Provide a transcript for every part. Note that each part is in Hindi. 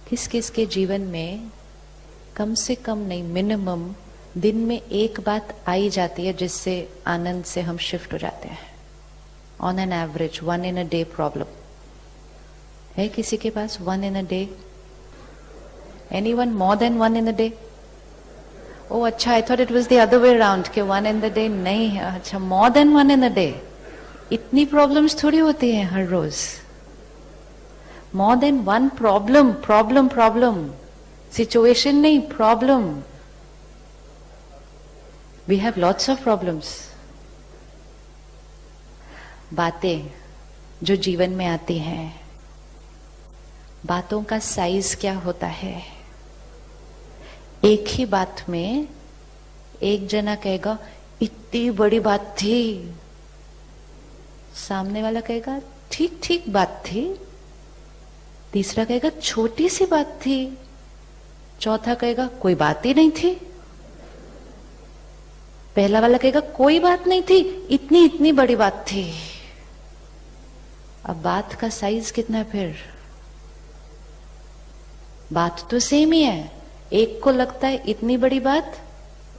किस किस के जीवन में कम से कम नहीं, मिनिमम दिन में एक बात आई जाती है जिससे आनंद से हम शिफ्ट हो जाते हैं? On an average 1 in a day problem है किसी के पास? 1 in a day? Anyone more than 1 in a day? Oh अच्छा, I thought it was the other way around कि 1 in the day नहीं है। अच्छा, more than 1 in a day। इतनी प्रॉब्लम्स थोड़ी होती हैं हर रोज। More than 1 problem, problem problem, situation नहीं, problem. We have lots of problems. बातें जो जीवन में आती हैं, बातों का साइज क्या होता है? एक ही बात में एक जना कहेगा इतनी बड़ी बात थी, सामने वाला कहेगा ठीक ठीक बात थी, तीसरा कहेगा छोटी सी बात थी, चौथा कहेगा कोई बात ही नहीं थी, पहला वाला कहेगा कोई बात नहीं थी, इतनी इतनी बड़ी बात थी। अब बात का साइज कितना है फिर? बात तो सेम ही है, एक को लगता है इतनी बड़ी बात,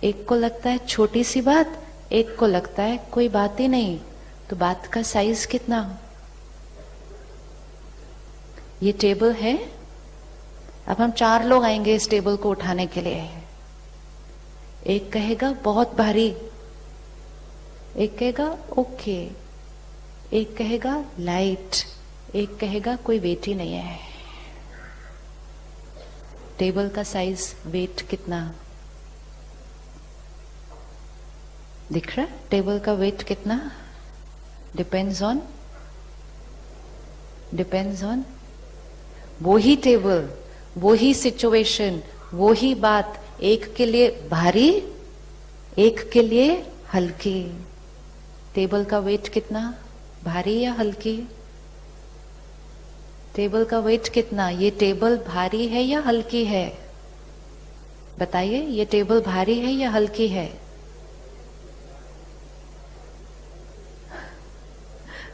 एक को लगता है छोटी सी बात, एक को लगता है कोई बात ही नहीं। तो बात का साइज कितना? ये टेबल है, अब हम 4 लोग आएंगे इस टेबल को उठाने के लिए। एक कहेगा बहुत भारी, एक कहेगा ओके, एक कहेगा लाइट, एक कहेगा कोई वेट ही नहीं है। टेबल का साइज, वेट कितना दिख रहा है? टेबल का वेट कितना? डिपेंड्स ऑन वो ही टेबल, वो ही सिचुएशन, वो ही बात, एक के लिए भारी, एक के लिए हल्की। टेबल का वेट कितना? भारी या हल्की? टेबल का वेट कितना? ये टेबल भारी है या हल्की है? बताइए, ये टेबल भारी है या हल्की है?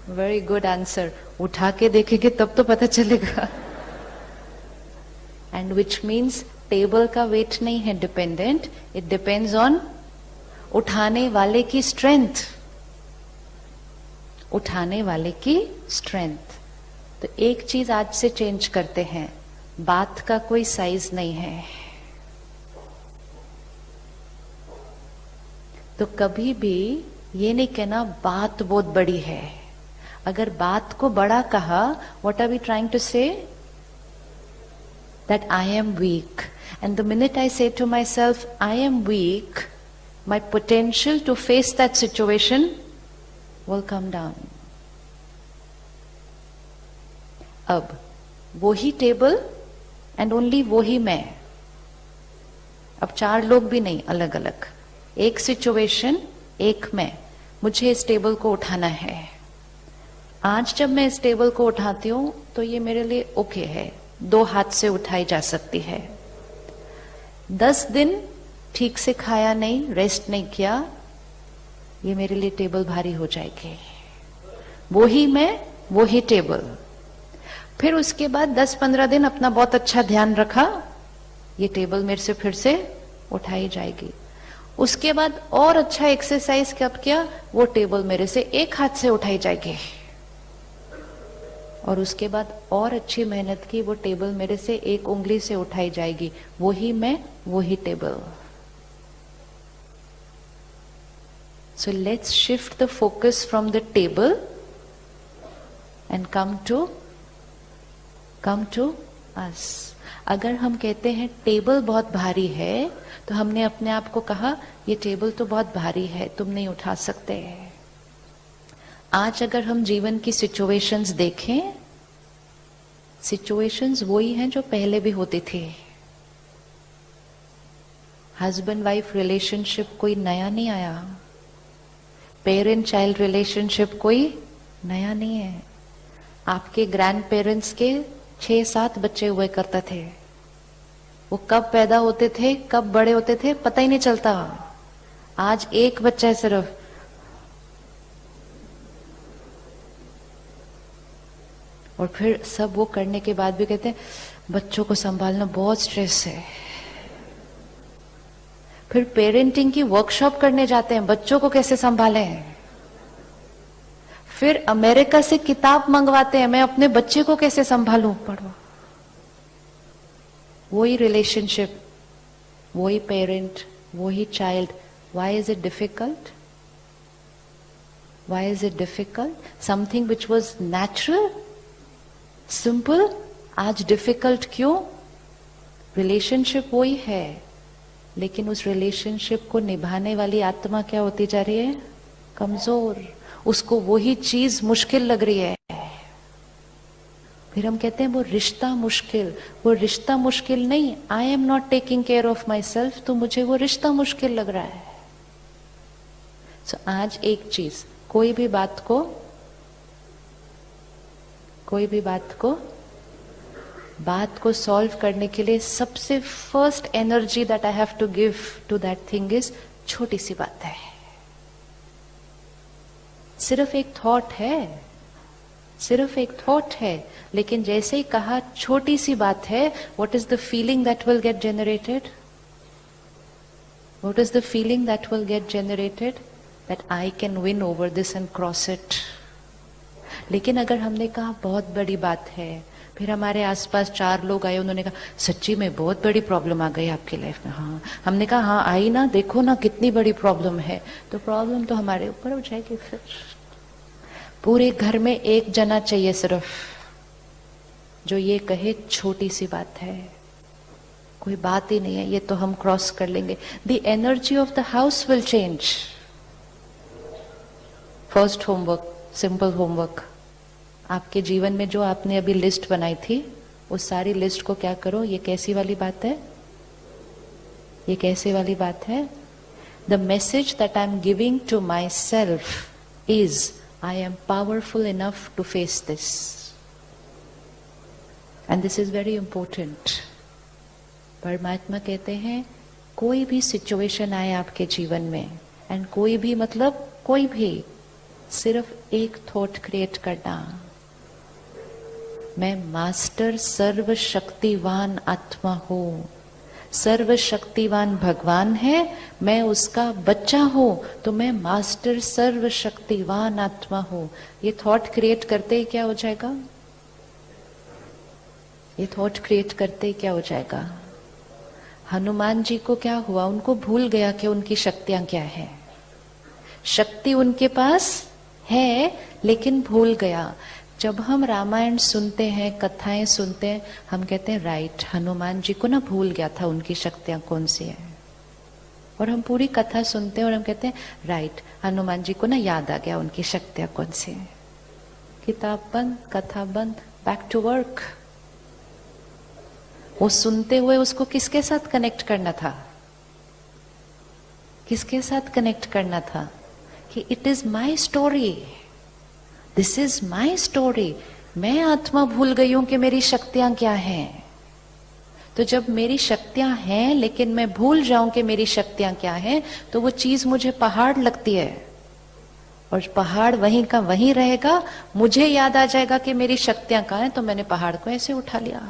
Very good answer. उठा के देखेंगे तब तो पता चलेगा। एंड विच मीन्स टेबल का वेट नहीं है डिपेंडेंट, इट डिपेंड्स ऑन उठाने वाले की स्ट्रेंथ, उठाने वाले की स्ट्रेंथ। तो एक चीज आज से चेंज करते हैं, बात का कोई साइज नहीं है। तो कभी भी ये नहीं कहना बात बहुत बड़ी है। अगर बात को बड़ा कहा, what are we trying to say? That I am weak. And the minute I say to myself, I am weak, my potential to face that situation will come down. अब वो ही टेबल एंड ओनली वो ही मैं। अब 4 लोग भी नहीं, अलग अलग, एक सिचुएशन, एक मैं। मुझे इस टेबल को उठाना है। आज जब मैं इस टेबल को उठाती हूं तो ये मेरे लिए ओके है, 2 हाथ से उठाई जा सकती है। 10 दिन ठीक से खाया नहीं, रेस्ट नहीं किया, ये मेरे लिए टेबल भारी हो जाएगी। वो ही मैं, वो ही टेबल। फिर उसके बाद 10-15 दिन अपना बहुत अच्छा ध्यान रखा, ये टेबल मेरे से फिर से उठाई जाएगी। उसके बाद और अच्छा एक्सरसाइज कब किया, वो टेबल मेरे से एक हाथ से उठाई जाएगी। और उसके बाद और अच्छी मेहनत की, वो टेबल मेरे से एक उंगली से उठाई जाएगी। वो ही मैं, वो ही table. So let's shift the focus from the table and come to us. अगर हम कहते हैं टेबल बहुत भारी है, तो हमने अपने आप को कहा ये टेबल तो बहुत भारी है, तुम नहीं उठा सकते। आज अगर हम जीवन की सिचुएशंस देखें, सिचुएशंस वही हैं जो पहले भी होती थी। हस्बैंड वाइफ रिलेशनशिप कोई नया नहीं आया, पेरेंट चाइल्ड रिलेशनशिप कोई नया नहीं है। आपके ग्रैंड पेरेंट्स के 6-7 बच्चे हुए करते थे, वो कब पैदा होते थे, कब बड़े होते थे, पता ही नहीं चलता। आज एक बच्चा है सिर्फ। और फिर सब वो करने के बाद भी कहते हैं बच्चों को संभालना बहुत स्ट्रेस है। फिर पेरेंटिंग की वर्कशॉप करने जाते हैं, बच्चों को कैसे संभालें। फिर अमेरिका से किताब मंगवाते हैं, मैं अपने बच्चे को कैसे संभालूं। पढ़ो, वही रिलेशनशिप, वही पेरेंट, वही child. Why is it difficult? Why is it difficult? Something which was natural, simple, आज डिफिकल्ट क्यों? रिलेशनशिप वही है, लेकिन उस रिलेशनशिप को निभाने वाली आत्मा क्या होती जा रही है? कमजोर। उसको वही चीज मुश्किल लग रही है। फिर हम कहते हैं वो रिश्ता मुश्किल। वो रिश्ता मुश्किल नहीं, I am not taking care of my self, तो मुझे वो रिश्ता मुश्किल लग रहा है। So, आज एक चीज, कोई भी बात को सॉल्व करने के लिए सबसे first energy that I have to give to that thing is छोटी सी बात है, सिर्फ एक थॉट है, सिर्फ एक थॉट है। लेकिन जैसे ही कहा छोटी सी बात है, what is the feeling that will get generated? What is the feeling that will get generated? That I can win over this and cross it. लेकिन अगर हमने कहा बहुत बड़ी बात है, फिर हमारे आसपास 4 लोग आए, उन्होंने कहा सच्ची में बहुत बड़ी प्रॉब्लम आ गई आपकी लाइफ में। हाँ, हमने कहा हाँ आई ना, देखो ना कितनी बड़ी प्रॉब्लम है, तो प्रॉब्लम तो हमारे ऊपर हो जाएगी। फिर पूरे घर में एक जना चाहिए सिर्फ, जो ये कहे छोटी सी बात है, कोई बात ही नहीं है, ये तो हम क्रॉस कर लेंगे। The energy of the house will change. First homework, simple homework, आपके जीवन में जो आपने अभी लिस्ट बनाई थी, उस सारी लिस्ट को क्या करो, ये कैसी वाली बात है, ये कैसे वाली बात है? The message that I am giving to myself is I am powerful enough to face this, and this is very important. परमात्मा कहते हैं कोई भी सिचुएशन आए आपके जीवन में, एंड कोई भी मतलब कोई भी, सिर्फ एक थॉट क्रिएट करना, मैं मास्टर सर्वशक्तिवान आत्मा हूं, सर्वशक्तिवान भगवान है, मैं उसका बच्चा हूं, तो मैं मास्टर सर्वशक्तिवान आत्मा हूं। ये थॉट क्रिएट करते ही क्या हो जाएगा? ये थॉट क्रिएट करते ही क्या हो जाएगा? हनुमान जी को क्या हुआ? उनको भूल गया कि उनकी शक्तियां क्या है। शक्ति उनके पास है, लेकिन भूल गया। जब हम रामायण सुनते हैं, कथाएं सुनते हैं, हम कहते हैं राइट, हनुमान जी को ना भूल गया था उनकी शक्तियां कौन सी है। और हम पूरी कथा सुनते हैं और हम कहते हैं राइट, हनुमान जी को ना याद आ गया उनकी शक्तियां कौन सी है। किताब बंद, कथा बंद, बैक टू वर्क। वो सुनते हुए उसको किसके साथ कनेक्ट करना था? किसके साथ कनेक्ट करना था? कि it is my story, this is my story. मैं आत्मा भूल गई हूं कि मेरी शक्तियां क्या हैं। तो जब मेरी शक्तियां हैं लेकिन मैं भूल जाऊं कि मेरी शक्तियां क्या हैं, तो वो चीज मुझे पहाड़ लगती है, और पहाड़ वहीं का वहीं रहेगा। मुझे याद आ जाएगा कि मेरी शक्तियां कहां हैं, तो मैंने पहाड़ को ऐसे उठा लिया।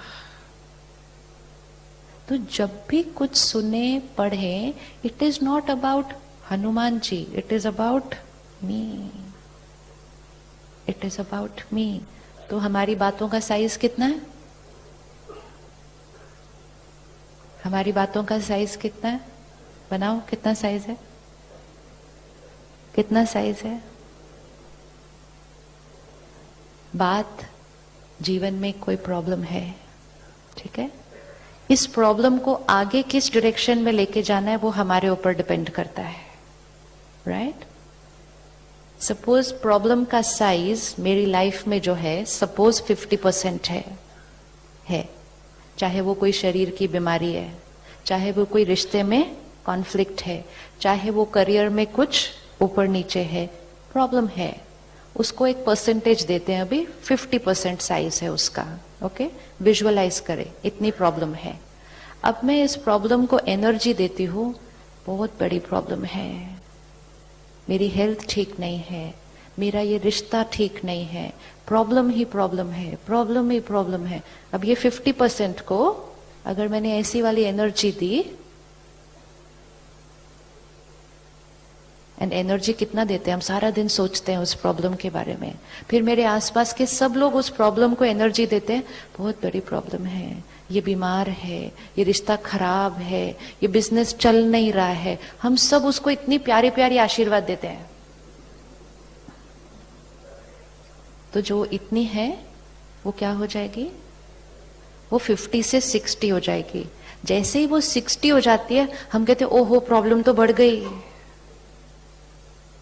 तो जब भी कुछ सुने, पढ़े, it is not about Hanuman ji, it is about me, it is about me. तो हमारी बातों का साइज कितना है? हमारी बातों का साइज कितना है? बनाओ, कितना साइज है? कितना साइज है? बात, जीवन में कोई प्रॉब्लम है, ठीक है, इस प्रॉब्लम को आगे किस डायरेक्शन में लेके जाना है वो हमारे ऊपर डिपेंड करता है, राइट? सपोज प्रॉब्लम का साइज मेरी लाइफ में जो है, सपोज 50% है, चाहे वो कोई शरीर की बीमारी है, चाहे वो कोई रिश्ते में कॉन्फ्लिक्ट है, चाहे वो करियर में कुछ ऊपर नीचे है, प्रॉब्लम है, उसको एक परसेंटेज देते हैं, अभी 50% साइज है उसका, ओके? विजुअलाइज करें, इतनी प्रॉब्लम है। अब मैं इस प्रॉब्लम को एनर्जी देती हूँ, बहुत बड़ी प्रॉब्लम है, मेरी हेल्थ ठीक नहीं है, मेरा ये रिश्ता ठीक नहीं है, प्रॉब्लम ही प्रॉब्लम है, प्रॉब्लम ही प्रॉब्लम है। अब ये 50% को अगर मैंने ऐसी वाली एनर्जी दी, एंड एनर्जी कितना देते हैं हम, सारा दिन सोचते हैं उस प्रॉब्लम के बारे में, फिर मेरे आसपास के सब लोग उस प्रॉब्लम को एनर्जी देते हैं, बहुत बड़ी प्रॉब्लम है, ये बीमार है, ये रिश्ता खराब है, ये बिजनेस चल नहीं रहा है, हम सब उसको इतनी प्यारी प्यारी आशीर्वाद देते हैं। तो जो इतनी है वो क्या हो जाएगी, वो 50 से 60 हो जाएगी। जैसे ही वो 60 हो जाती है हम कहते हैं ओहो प्रॉब्लम तो बढ़ गई।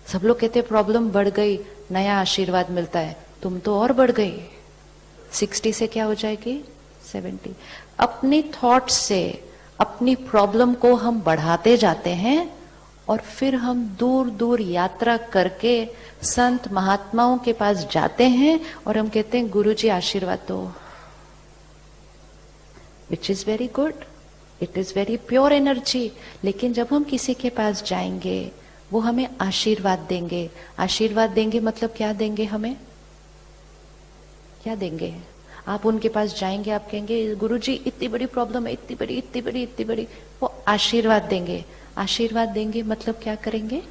सब लोग कहते हैं प्रॉब्लम बढ़ गई, नया आशीर्वाद मिलता है, तुम तो और बढ़ गई। 60 से क्या हो जाएगी, 70। अपने थॉट से अपनी प्रॉब्लम को हम बढ़ाते जाते हैं और फिर हम दूर दूर यात्रा करके संत महात्माओं के पास जाते हैं और हम कहते हैं गुरुजी आशीर्वाद दो। Which is very good, it is very pure energy. लेकिन जब हम किसी के पास जाएंगे वो हमें आशीर्वाद देंगे। आशीर्वाद देंगे मतलब क्या देंगे, हमें क्या देंगे? आप उनके पास जाएंगे, आप कहेंगे गुरुजी इतनी बड़ी प्रॉब्लम है, इतनी बड़ी इतनी बड़ी इतनी बड़ी, वो आशीर्वाद देंगे। आशीर्वाद देंगे मतलब क्या करेंगे,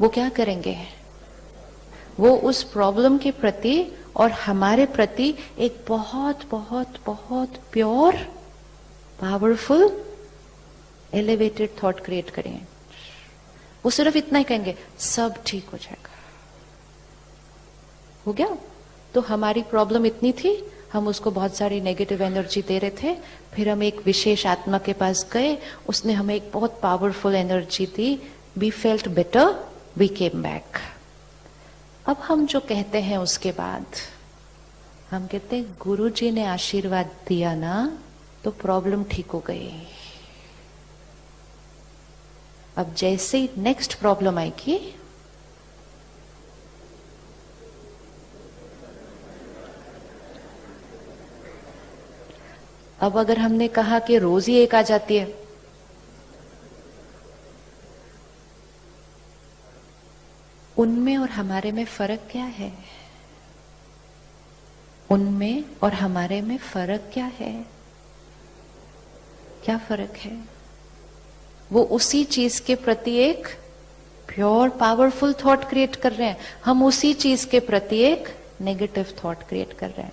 वो क्या करेंगे, वो उस प्रॉब्लम के प्रति और हमारे प्रति एक बहुत बहुत बहुत pure powerful elevated thought create करें। वो सिर्फ इतना ही कहेंगे सब ठीक हो जाएगा, हो गया। तो हमारी प्रॉब्लम इतनी थी, हम उसको बहुत सारी नेगेटिव एनर्जी दे रहे थे, फिर हम एक विशेष आत्मा के पास गए, उसने हमें एक बहुत पावरफुल एनर्जी दी, we felt better, we came back. अब हम जो कहते हैं उसके बाद हम कहते हैं गुरुजी ने आशीर्वाद दिया ना तो प्रॉब्लम ठीक हो गई। अब जैसे ही नेक्स्ट प्रॉब्लम आएगी, अब अगर हमने कहा कि रोज ही एक आ जाती है, उनमें और हमारे में फर्क क्या है? उनमें और हमारे में फर्क क्या है? क्या फर्क है? वो उसी चीज के प्रति एक प्योर पावरफुल थॉट क्रिएट कर रहे हैं, हम उसी चीज के प्रति एक नेगेटिव थॉट क्रिएट कर रहे हैं।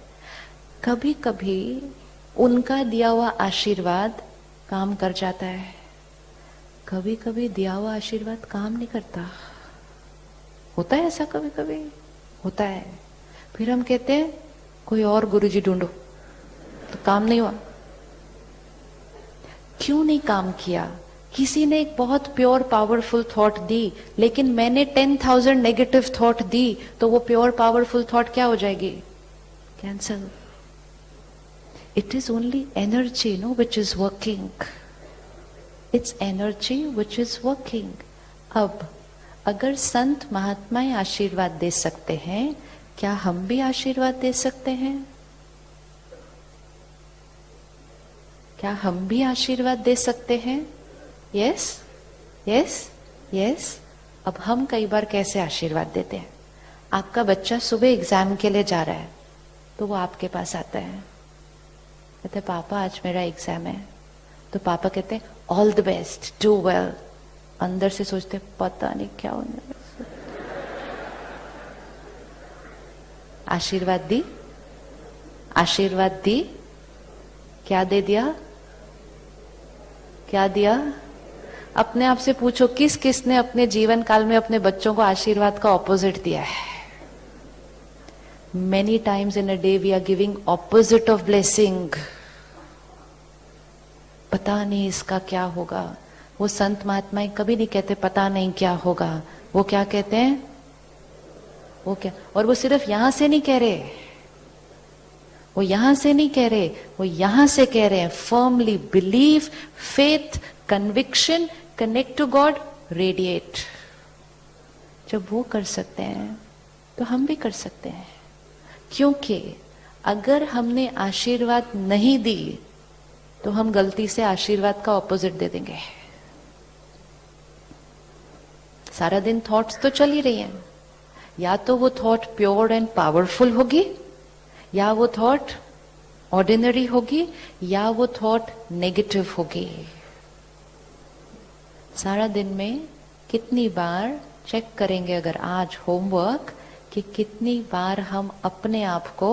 कभी कभी उनका दिया हुआ आशीर्वाद काम कर जाता है, कभी कभी दिया हुआ आशीर्वाद काम नहीं करता। होता है ऐसा, कभी कभी होता है। फिर हम कहते हैं कोई और गुरुजी ढूंढो, तो काम नहीं हुआ। क्यों नहीं काम किया? किसी ने एक बहुत प्योर पावरफुल थॉट दी, लेकिन मैंने 10,000 नेगेटिव थॉट दी, तो वो प्योर पावरफुल थॉट क्या हो जाएगी? Cancel. It is only energy, no, which is working. It's energy which is working. अब अगर संत महात्माएं आशीर्वाद दे सकते हैं, क्या हम भी आशीर्वाद दे सकते हैं? क्या हम भी आशीर्वाद दे सकते हैं? Yes, yes, yes. अब हम कई बार कैसे आशीर्वाद देते हैं? आपका बच्चा सुबह एग्जाम के लिए जा रहा है, तो वो आपके पास आता है, कहते पापा आज मेरा एग्जाम है। तो पापा कहते हैं all the best, do well. अंदर से सोचते पता नहीं क्या होने वाला। आशीर्वाद दी, आशीर्वाद दी, क्या दे दिया? क्या दिया? अपने आप से पूछो किस किस ने अपने जीवन काल में अपने बच्चों को आशीर्वाद का ऑपोजिट दिया है? Many times in a day we are giving opposite of blessing. पता नहीं इसका क्या होगा। वो संत महात्माएं कभी नहीं कहते पता नहीं क्या होगा, वो क्या कहते हैं? वो क्या, और वो सिर्फ यहां से नहीं कह रहे, वो यहां से नहीं कह रहे, वो यहां से कह रहे हैं firmly believe, faith, conviction, connect to God, radiate. जब वो कर सकते हैं तो हम भी कर सकते हैं। क्योंकि अगर हमने आशीर्वाद नहीं दी तो हम गलती से आशीर्वाद का ऑपोजिट दे देंगे। सारा दिन थॉट्स तो चल ही रही हैं, या तो वो थॉट प्योर एंड पावरफुल होगी, या वो थॉट ऑर्डिनरी होगी, या वो थॉट नेगेटिव होगी। सारा दिन में कितनी बार चेक करेंगे अगर आज होमवर्क, कि कितनी बार हम अपने आप को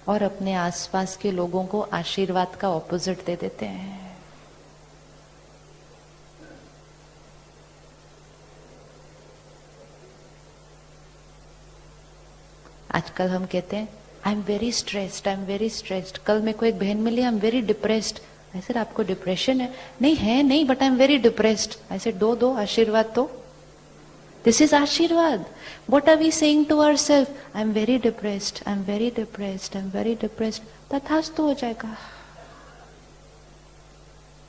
और अपने आसपास के लोगों को आशीर्वाद का ऑपोजिट दे देते हैं। आजकल हम कहते हैं I am very stressed, I am very stressed. कल मेरे को एक बहन मिली, I am very depressed. I said आपको डिप्रेशन है? नहीं है नहीं, but I am very depressed. I said दो आशीर्वाद दो। दिस इज आशीर्वाद। What are we saying to ourselves? I am very depressed, I am very depressed, I am very depressed. तथास्तु हो जाएगा।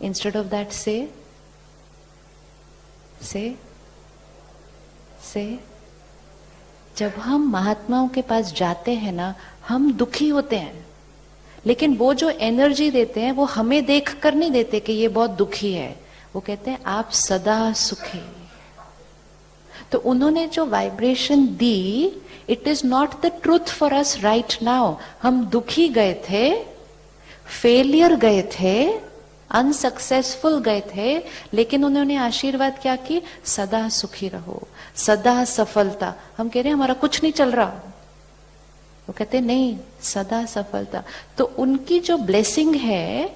Instead of that, say, जब हम महात्माओं के पास जाते हैं ना, हम दुखी होते हैं, लेकिन वो जो एनर्जी देते हैं वो हमें देख कर नहीं देते कि ये बहुत दुखी है। वो कहते हैं आप सदा सुखी। तो उन्होंने जो vibration the, it is not the truth for us right now. हम दुखी गए थे, फेलियर गए थे, अनसक्सेसफुल गए थे, लेकिन उन्होंने आशीर्वाद क्या की? सदा सुखी रहो, सदा सफलता। हम कह रहे हैं हमारा कुछ नहीं चल रहा, वो कहते नहीं सदा सफलता। तो उनकी जो ब्लेसिंग है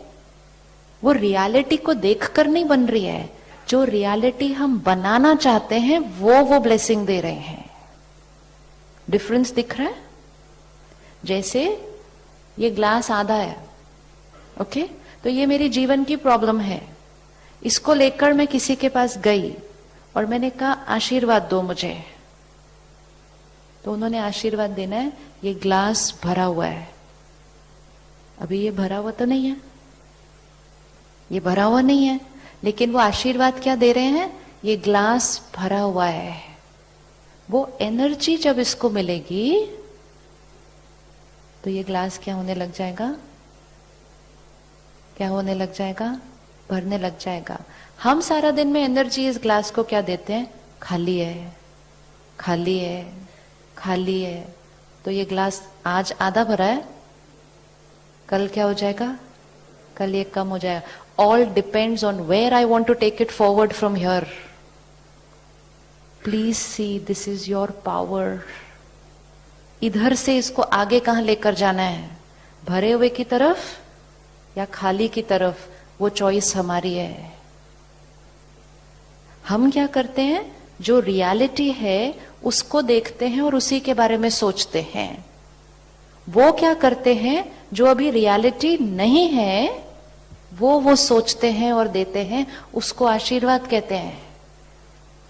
वो रियलिटी को देखकर नहीं बन रही है, जो रियलिटी हम बनाना चाहते हैं वो ब्लेसिंग दे रहे हैं। डिफरेंस दिख रहा है? जैसे ये ग्लास आधा है, ओके, तो ये मेरी जीवन की प्रॉब्लम है। इसको लेकर मैं किसी के पास गई और मैंने कहा आशीर्वाद दो मुझे, तो उन्होंने आशीर्वाद देना है ये ग्लास भरा हुआ है। अभी ये भरा हुआ तो नहीं है, ये भरा हुआ नहीं है, लेकिन वो आशीर्वाद क्या दे रहे हैं? ये ग्लास भरा हुआ है। वो एनर्जी जब इसको मिलेगी तो ये ग्लास क्या होने लग जाएगा? क्या होने लग जाएगा? भरने लग जाएगा। हम सारा दिन में एनर्जी इस ग्लास को क्या देते हैं? खाली है, खाली है, खाली है। तो ये ग्लास आज आधा भरा है, कल क्या हो जाएगा? कल ये कम हो जाएगा। All depends on where I want to take it forward from here. Please see, this is your power. इधर से इसको आगे कहां लेकर जाना है? भरे हुए की तरफ या खाली की तरफ? वो चॉइस हमारी है। हम क्या करते हैं? जो रियलिटी है उसको देखते हैं और उसी के बारे में सोचते हैं। वो क्या करते हैं? जो अभी रियलिटी नहीं है वो सोचते हैं और देते हैं, उसको आशीर्वाद कहते हैं।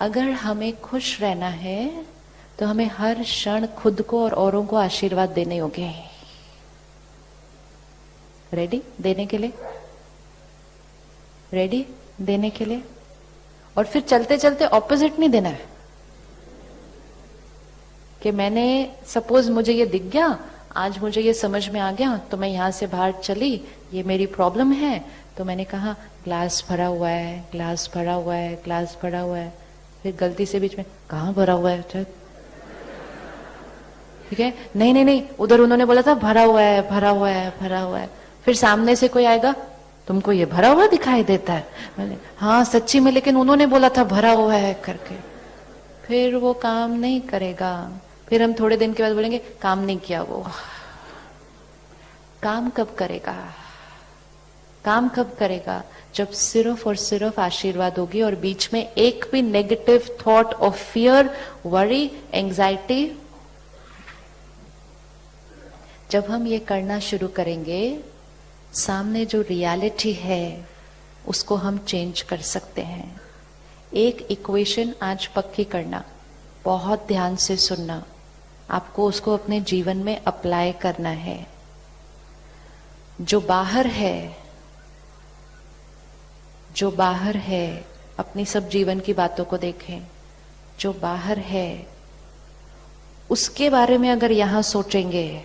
अगर हमें खुश रहना है तो हमें हर क्षण खुद को और औरों को आशीर्वाद देने होंगे। रेडी देने के लिए? रेडी देने के लिए? और फिर चलते चलते ऑपोजिट नहीं देना है कि मैंने सपोज मुझे ये दिख गया, आज मुझे ये समझ में आ गया तो मैं यहां से बाहर चली, ये मेरी प्रॉब्लम है, तो मैंने कहा ग्लास भरा हुआ है, ग्लास भरा हुआ है, ग्लास भरा हुआ है। फिर गलती से बीच में कहाँ भरा हुआ है? चल ठीक है, नहीं नहीं नहीं, उधर उन्होंने बोला था भरा हुआ है, भरा हुआ है, भरा हुआ है। फिर सामने से कोई आएगा, तुमको ये भरा हुआ दिखाई देता है? मैंने हाँ सच्ची में, लेकिन उन्होंने बोला था भरा हुआ है करके। फिर वो काम नहीं करेगा। फिर हम थोड़े दिन के बाद बोलेंगे काम नहीं किया। वो काम कब करेगा? काम कब करेगा? जब सिर्फ और सिर्फ आशीर्वाद होगी और बीच में एक भी negative thought of fear, worry, anxiety. जब हम ये करना शुरू करेंगे, सामने जो रियलिटी है उसको हम चेंज कर सकते हैं। एक इक्वेशन आज पक्की करना, बहुत ध्यान से सुनना, आपको उसको अपने जीवन में अप्लाई करना है। जो बाहर है, अपनी सब जीवन की बातों को देखें। जो बाहर है उसके बारे में अगर यहां सोचेंगे,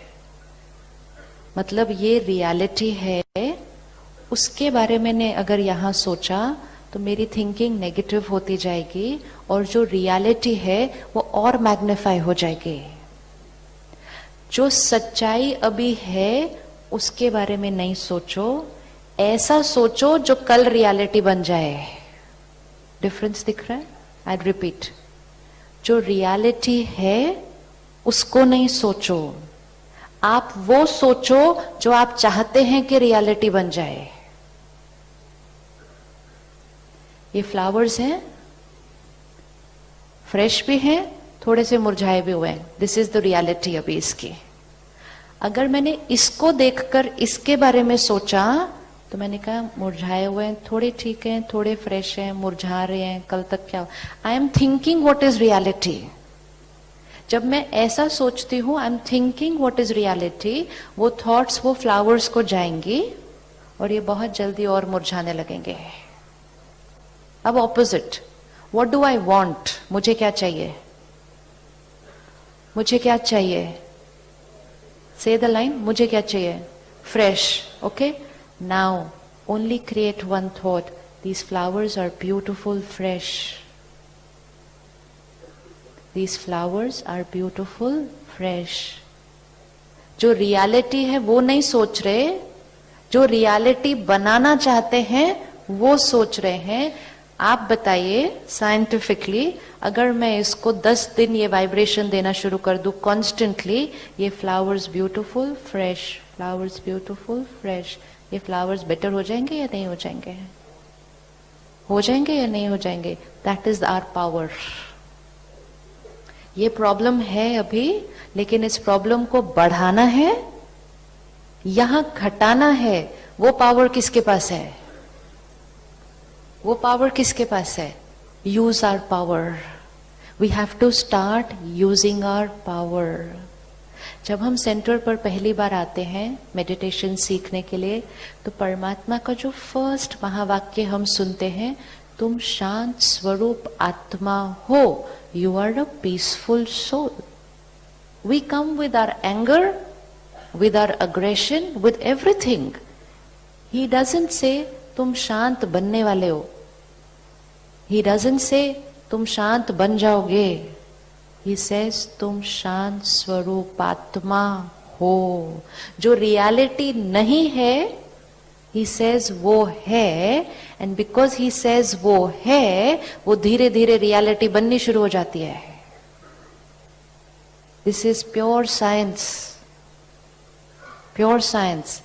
मतलब ये रियलिटी है, उसके बारे में ने अगर यहां सोचा तो मेरी थिंकिंग नेगेटिव होती जाएगी और जो रियलिटी है वो और मैग्नीफाई हो जाएगी। जो सच्चाई अभी है उसके बारे में नहीं सोचो, ऐसा सोचो जो कल रियलिटी बन जाए। डिफरेंस दिख रहा है? आई रिपीट, जो रियलिटी है उसको नहीं सोचो, आप वो सोचो जो आप चाहते हैं कि रियलिटी बन जाए। ये फ्लावर्स हैं, फ्रेश भी हैं, थोड़े से मुरझाए भी हुए हैं। दिस इज द रियलिटी अभी इसकी। अगर मैंने इसको देखकर इसके बारे में सोचा तो मैंने कहा मुरझाए हुए हैं, थोड़े ठीक हैं, थोड़े फ्रेश हैं, मुरझा रहे हैं, कल तक क्या। I am thinking what is reality. जब मैं ऐसा सोचती हूं, I am thinking what is reality, वो थॉट्स वो फ्लावर्स को जाएंगी और ये बहुत जल्दी और मुरझाने लगेंगे। अब opposite, what do I want, मुझे क्या चाहिए, मुझे क्या चाहिए, से द लाइन, मुझे क्या चाहिए, fresh. Okay, now only create one thought, these flowers are beautiful fresh, these flowers are beautiful fresh. जो रियलिटी है वो नहीं सोच रहे, जो रियलिटी बनाना चाहते हैं वो सोच रहे हैं। आप बताइए साइंटिफिकली, अगर मैं इसको 10 दिन ये वाइब्रेशन देना शुरू कर दूं कॉन्स्टेंटली, ये flowers beautiful fresh, flowers beautiful fresh, ये फ्लावर्स बेटर हो जाएंगे या नहीं हो जाएंगे, हो जाएंगे या नहीं हो जाएंगे? That is our power. ये प्रॉब्लम है अभी, लेकिन इस प्रॉब्लम को बढ़ाना है, यहां घटाना है। वो पावर किसके पास है? वो पावर किसके पास है? Use our power. We have to start using our power. जब हम सेंटर पर पहली बार आते हैं मेडिटेशन सीखने के लिए, तो परमात्मा का जो फर्स्ट महावाक्य हम सुनते हैं, तुम शांत स्वरूप आत्मा हो, you are a peaceful soul. We come with our anger, with our aggression, with everything. He doesn't say तुम शांत बनने वाले हो, He doesn't say तुम शांत बन जाओगे, He says तुम शांत स्वरूप आत्मा हो। जो रियलिटी नहीं है, He says वो है, and because He says वो है, वो धीरे धीरे रियलिटी बननी शुरू हो जाती है। This is pure science. Pure science.